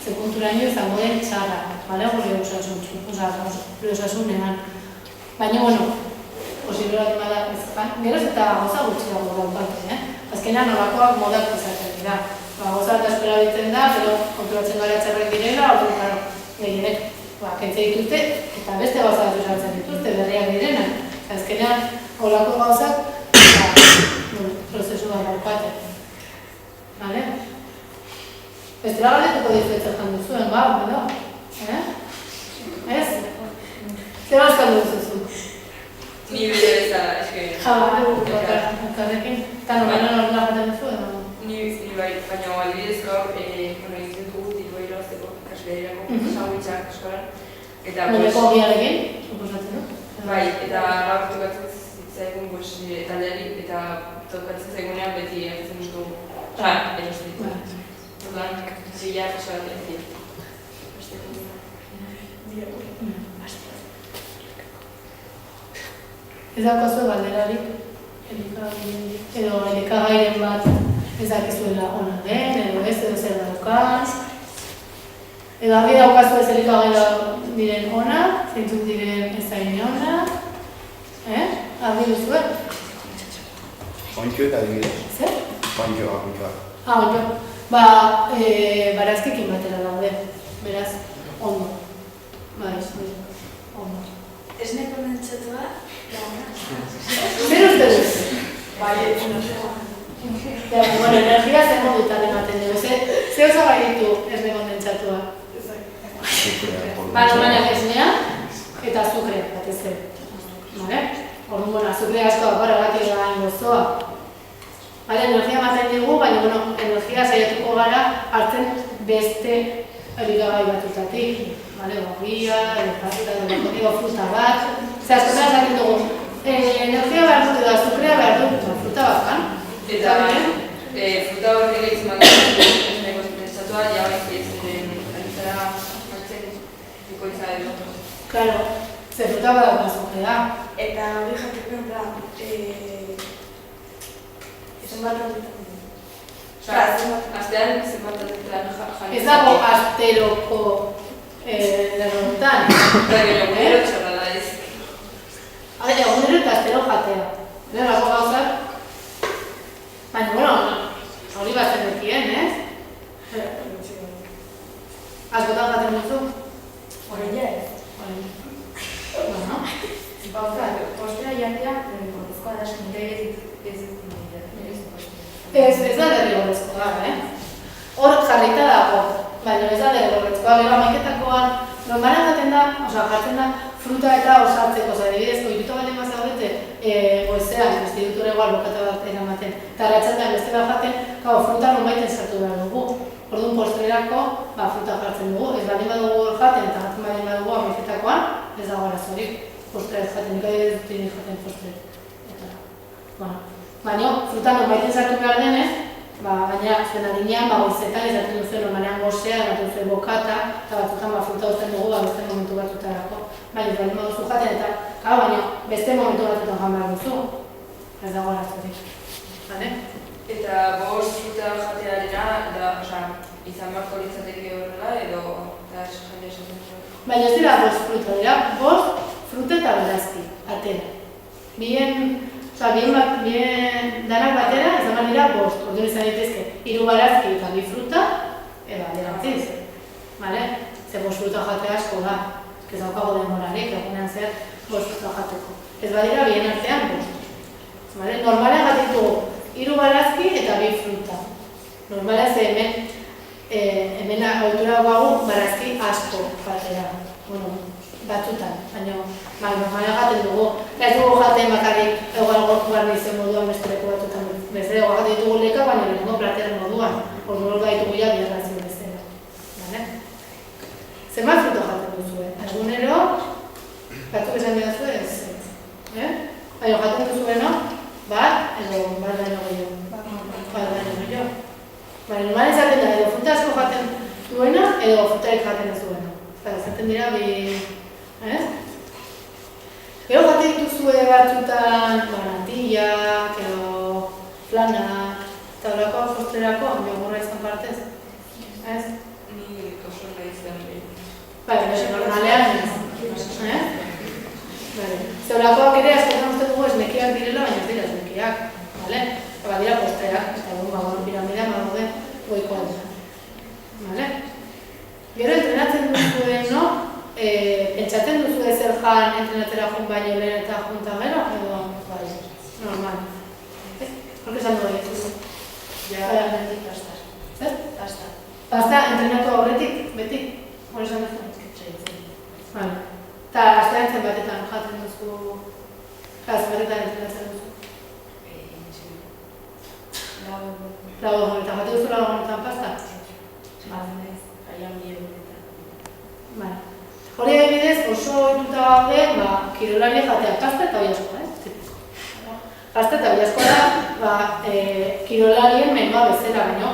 ze punturaino izango den txarra, gure osasunean. Baina, posible bat bada, geroz eta gauza gutxi dago daukate, azkenean nolakoak modak izaten dira. Gauza eta eskola bitzen da, pero konturatzen gara txarrak direla, orduan, claro, gehienek, kentze dituzte, eta beste gauza bat usatzen dituzte, berriak direna. Azkenean, holako gauzak, prozesu bat daukate. Bale? Bestela galdetuko dizuetzen jandu zuen, edo? Ez? Zer bazkaldu duzuzu? Ni bide bezala, eske... Bakarrekin? Eta normalen horrela jaten duzu, edo? Ni bai, baina adibidez gaur, egiten dugu dirua irabazteko ikasleerako sandwichak eskolan. Noleko giarekin, suposatzen du? Bai, eta gaur tokatzen zitzaigun taldeari, eta tokatzen zaigunean beti egiten dugu. Erosten ditu. Orduan, zila eskolan egin. Ez daukazu galderarik, edo elikagairen bat ez dakizuela ona den, edo ez, edo zer daukaz. Edo argi daukazu ez elikagaira diren ona, zeintzuk diren ezain ona. Argi duzu, Ondioek adibidez. Zer? Ondioak. Ondioak. Barazkekin batera daude, beraz, ondo. Ondo. Ez neko nintzatua, Zer uste duz? bai, Energia zer modutan ematen dugu, ze oso ditu esne kondentsatua? Normalean esnea eta azukrea batez ere. Orduan, azukrea asko gara bat egin gozoa. Energia ematen dugu, baina energia saiatuko gara hartzen beste elikagai batutatik. Gorria, edo fruta bat. Zer askotan esaten dugu, energia behar dut edo azukrea behar dut, fruta bat kan? Eta fruta horrek egitzen bat esneko kondentsatua, jabaik ziren aritzara hartzen dikoitza edo. Claro, zer fruta bat dut azukrea. eta hori jateko da, zenbat horretan dut. Astean zenbat horretan Ez dago asteroko lerrotan. Egunero txorra da ez. Egunero eta astero jatea. Lerrako gauzak. Baina, hori bat zenekien, ez? Askotan jaten duzu? Horreia ez. Bueno. Postea jatea, horrezkoa da eskinte Ez da derrigorrezkoa, Hor jarrita dago, baina ez da derrigorrezkoa. Gero amaiketakoan, normalen jartzen da fruta eta osartzeko, adibidez, koituto baldin bazaudete, goizean, institutura igual bokata bat eramaten, eta arratsaldean beste bat jaten, fruta nonbaiten sartu behar dugu. Orduan postrerako, fruta jartzen dugu, ez baldin badugu hor jaten, eta jaten baldin badugu amaiketakoan, ez dago arazorik. Postre ez jaten, nik ez dut jaten postre. Baina, fruta nonbaiten sartu behar denez, baina zuen adinean, goizetan izaten duzuen normalean gozea, ematen zuen bokata, eta batzutan fruta uzten dugu, beste momentu batzutarako. Baina, baldin baduzu jaten, eta baina beste momentu batzutan jan behar duzu. Ez dago arazorik. Eta fruta jatearena, izan beharko litzateke horrela, edo jende esaten zuen? Baina ez dira fruta, dira fruta eta barazki, atera. Bien danak batera, izan dira orduan izan ditezke, 3 barazki eta 2 fruta, alderantziz. Ze fruta jate asko da, ez daukago demorarik, egunean zer fruta jateko. Ez badira bien artean Normalean jatitugu 3 barazki eta 2 fruta. Normalean ze hemen autura guagu barazki asko batera. Batzutan, baina normalean jaten dugu. Ez dugu jaten bakarrik egual gortu behar dizen moduan besteleko batzutan. Beste dugu jaten ditugu leka, baina lehenko plater moduan. Orduan gaitu gila biarrazio bezala. Zenbat fruta jaten duzu, Egunero, batzuk esan behar zuen ez. Baina jaten duzuena, bat baino gehiago. Baina normalean zaten da, edo fruta asko jaten duena, edo frutarik jaten duzuena. Zaten dira Gero jaten dituzue batzutan natillak, edo flanak, eta horako postrerako, jogurra izan partez. Ni oso nahi izan Normalean Zeurakoak ere askotan uste dugu esnekiak direla, baina ez dira esnekiak. Badira postreak, eta piramidea badaude goiko Gero entrenatzen duzuen, no? Pentsatzen duzu zer jan entrenatzera jun baino lehen eta junta gero, edo bai, normal. Hork esan dugu egin. Ja, horretik pasta. Zer? Pasta. Pasta entrenatu aurretik, beti? Hor esan duzu? Vale. Eta asteantzen batetan jaten duzu, batetan entrenatzen duzu. Lau egun, eta jate duzu lau egunetan pasta? Vale. Hori adibidez oso ohituta gaude, kirolari jatea pasta eta oilaskoa, Pasta eta oilaskoa da, kirolarien menua bezala, baino,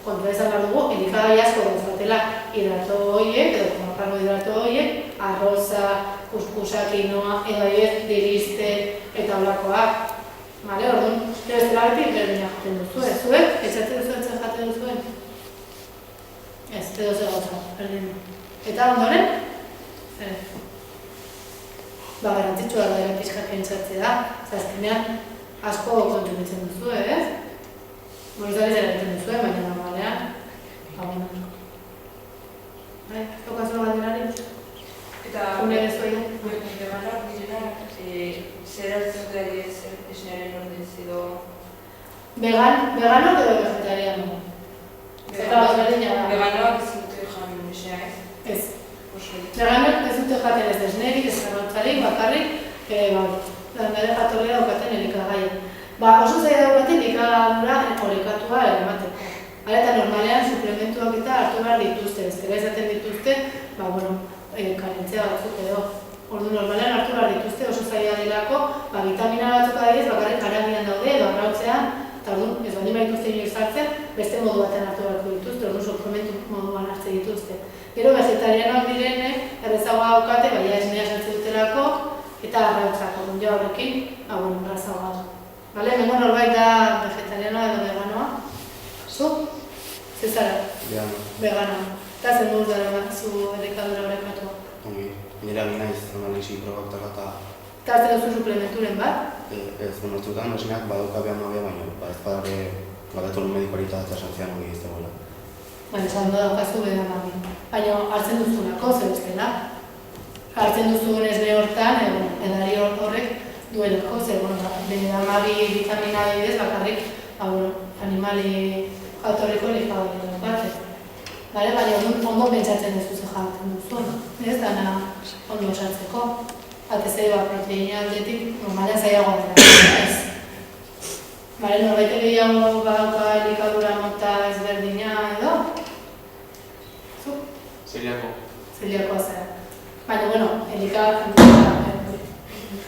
kontua izan behar dugu, elikagai asko dauzkatela hidrato horiek, edo karbohidrato horiek, arroza, kuskusa, quinoa, edo adibidez, diriste eta olakoak. Bale, orduan, bestela beti berdina jaten duzu, zuek, etxatzen duzu etzen jaten duzuen? Ez, edo ze gauza, berdin. Eta ondoren? Garantzitsua da pixkat pentsatzea da, azkenean asko kontsumitzen duzu, Morizari zera egiten duzuen, baina normalean, Zokazu galderari? Eta Une bezoia? Veganoak direna, zer hartzen dut esnearen ordez edo... Vegano edo vegetariano? Eta berdina da. Veganoak ez dute jan esnea, Ez. Veganoak ez dute jaten ez esnerik, ez garrantzalik, bakarrik, landare jatorria daukaten elikagaia. Oso zaila daukaten elikagadura orekatua eramateko. Eta normalean suplementuak eta hartu behar dituzte, bestela izaten dituzte, karentzia batzuk edo. Ordu normalean hartu behar dituzte oso zaila delako, vitamina batzuk adibidez bakarrik haragian daude edo arrautzean, eta orduan ez baldin badituzte inoiz hartzen, beste modu batean hartu beharko dituzte, orduan suplementu moduan hartzen dituzte. Gero vegetarianoak direnek errezagoa daukate, baina esnea sartzen dutelako eta arrautzak, orduan jo horrekin, errezagoa da. Hemengo norbait da vegetarianoa edo veganoa? Zu? Zezara? Veganoa. Eta zen dut dara zu elikadura horrekatua? Ongi, nire egin naiz analisi probaktak eta... Eta hartzen duzu suplementuren bat? Ez, batzutan esneak badaukabean nabia, baina ez badare galetolu medikoari eta esantzian hori ez dagoela. Esan daukazu veganoa. Baina hartzen duzunako, zer bestela? Hartzen duzun esne hortan, edari horrek duelako, zer, bedamabi vitamina adibidez bakarrik, animali jatorriko elikagaia daukatzen. Baina ondo pentsatzen duzu ze jaten duzun, ez dana ondo osatzeko. Batez ere proteina aldetik normalean zailagoa dela. Norbait gehiago badauka elikadura mota ezberdina edo? Zu? Zeliakoa zera. Baina,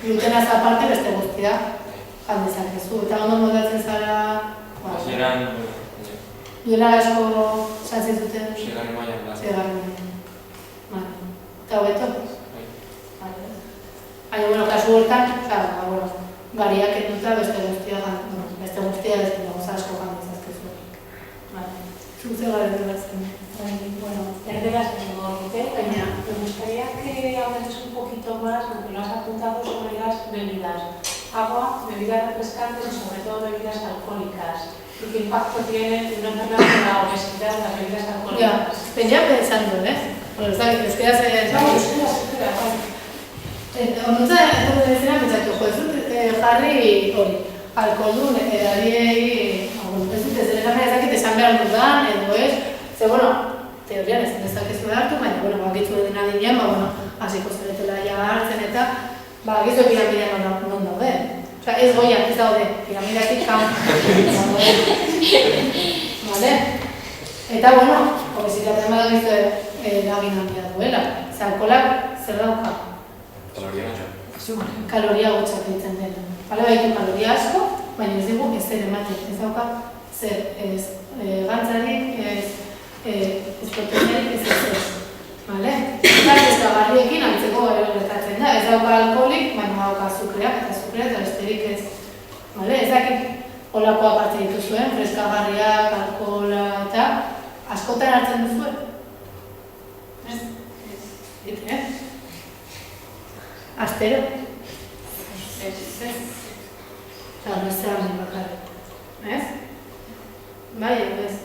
glutenaz aparte beste guztia jan dezakezu. Eta ondo moldatzen zara... Hasieran... Duela asko santzen zuten? Segarren mailan da. Segarren mailan. Eta hobeto? Baina, kasu hortan, gariak enduta beste guztia beste gauza asko jan dezazkezu. Zutze garen dudatzen. Erderaz baina me gustaría que hables un poquito más, aunque lo has apuntado, sobre las bebidas. Agua, bebidas refrescantes y sobre todo bebidas alcohólicas. ¿Y qué impacto tiene una enfermedad como la obesidad de las bebidas alcohólicas? Venía pensando, Bueno, es que ya se... Espera. Onuntza, dezena pentsatu, jarri hori, alkoholdun edariei, ez dut ez ezakit esan behar dudan, edo ez, ze, teorian ez dezakezu hartu, baina, bakitzu edin adinean, hasiko zeretela ja hartzen eta, bakitzu piramidean non daude. Osa, ez goian, ez daude, piramideatik kaun. Eta, obesitatean badagizu eragin handia duela, ze alkoholak zer dauka? Kaloria gutxak ditzen dela. Baitu kaloria asko, baina ez digu ez zer ematen. Ez dauka zer gantzarik, ez proteinerik, ez. Eta freskagarriekin antzeko gertatzen da. Ez dauka alkoholik, baina dauka azukreak eta azukreak eta besterik ez. Ez dakit olakoak hartzen dituzuen, freskagarriak, alkohola eta askotan hartzen duzuen. Ez? Astero? Ez. Eta bestean bakarrik. Ez? Bai, ez.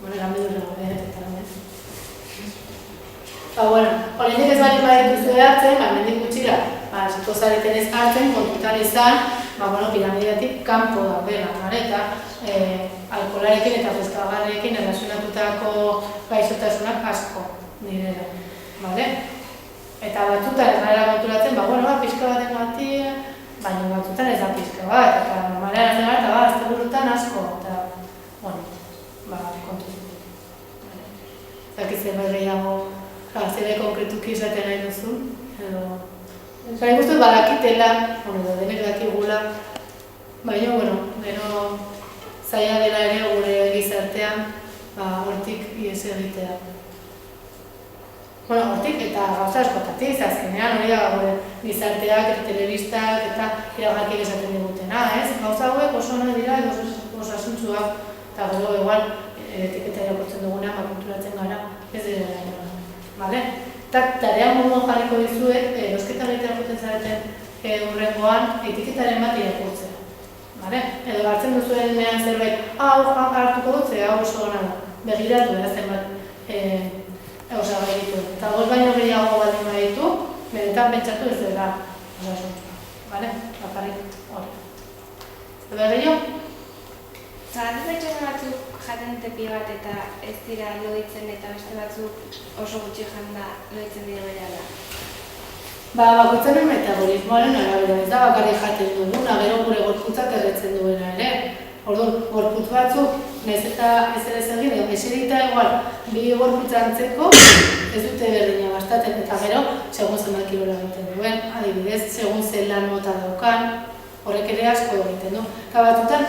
Bueno, eran bedurra, eta ez. Horrendik ez bali badituzue hartzen, mendik gutxira, ziko zareten ez hartzen, kontutan izan, piramideatik kanpo daudela, eta alkoholarekin eta freskagarrekin erlazionatutako gaixotasunak asko direla, Eta batzutan ez gara konturatzen, pixka baten batia, baina batzutan ez da pixka bat, eta normalean azten gara, eta azte burutan asko, eta, kontuzen. Zakitzen berreiago, zebe konkretuki izaten nahi duzu, edo... Zara ikustu badakitela, denek dakigula, baina, gero zaila dela ere gure gizartean, hortik ies egitea. Hortik eta gauza askotatik, azkenean hori da gure gizarteak, telebistak eta iragarkiak esaten digutena, ez? Gauza hauek oso nahi dira, osasuntzuak, eta gero egual etiketa irakurtzen duguna, konturatzen gara, ez dira bale? Eta tarea moduan jarriko dizuet, erosketa egiten joten zareten hurrengoan, etiketaren bat irakurtzea. Edo hartzen duzuenean zerbait, hau hartuko dutze, hau oso gana da, begiratu erazten bat osagai ditu. Eta goz baino gehiago baldin baditu, benetan pentsatu ez dela osasuntxua. Bakarrik hori. Eta gehiago? Zagatu pertsona batzuk jaten tepi bat eta ez dira loditzen eta beste batzuk oso gutxi janda loditzen dira berehala. Bakoitzaren metabolismoaren arabera, ez da bakarrik jaten duguna, gero gure gorputzak erretzen duena ere. Orduan, gorputz batzuk, nahiz eta ez ere zegin, eserita egual, bi gorputz antzeko, ez dute berdina gastatzen, eta gero, segun zenbat kilola egiten duen, adibidez, segun zen lan mota daukan, horrek ere asko egiten du. Eta batzutan,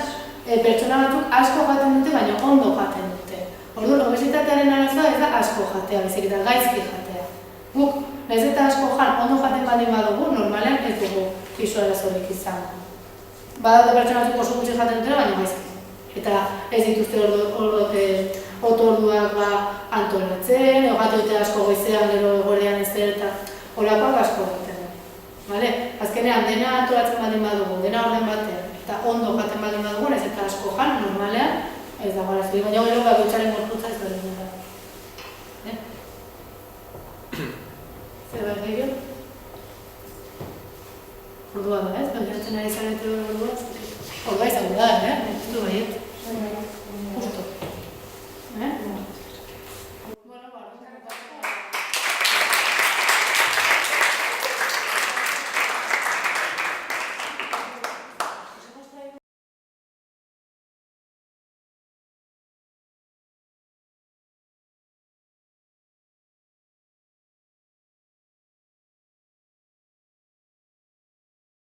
pertsona batzuk asko jaten dute, baina ondo jaten dute. Orduan, obesitatearen arazoa ez da asko jatea, bezik eta gaizki jatea. Guk, nahiz eta asko ondo jaten baldin badugu, normalean ez dugu pisu arazorik izango. Badaude pertsona batzuk oso gutxi jaten dutela, baina gaizki. Eta ez dituzte otorduak antolatzen, egate dute asko goizean, gero eguerdean ez eta holakoak asko egiten. Azkenean, dena antolatzen baldin badugu, dena orden batean, eta ondo jaten baldin badugu, ez eta asko jan, normalean, ez dago arazorik, baina gero bakoitzaren gorputza ez berdin da. Zer gehiago? Ordua da, ez? Begiratzen ari zarete ordua? Ordua izango da, ez du baiet.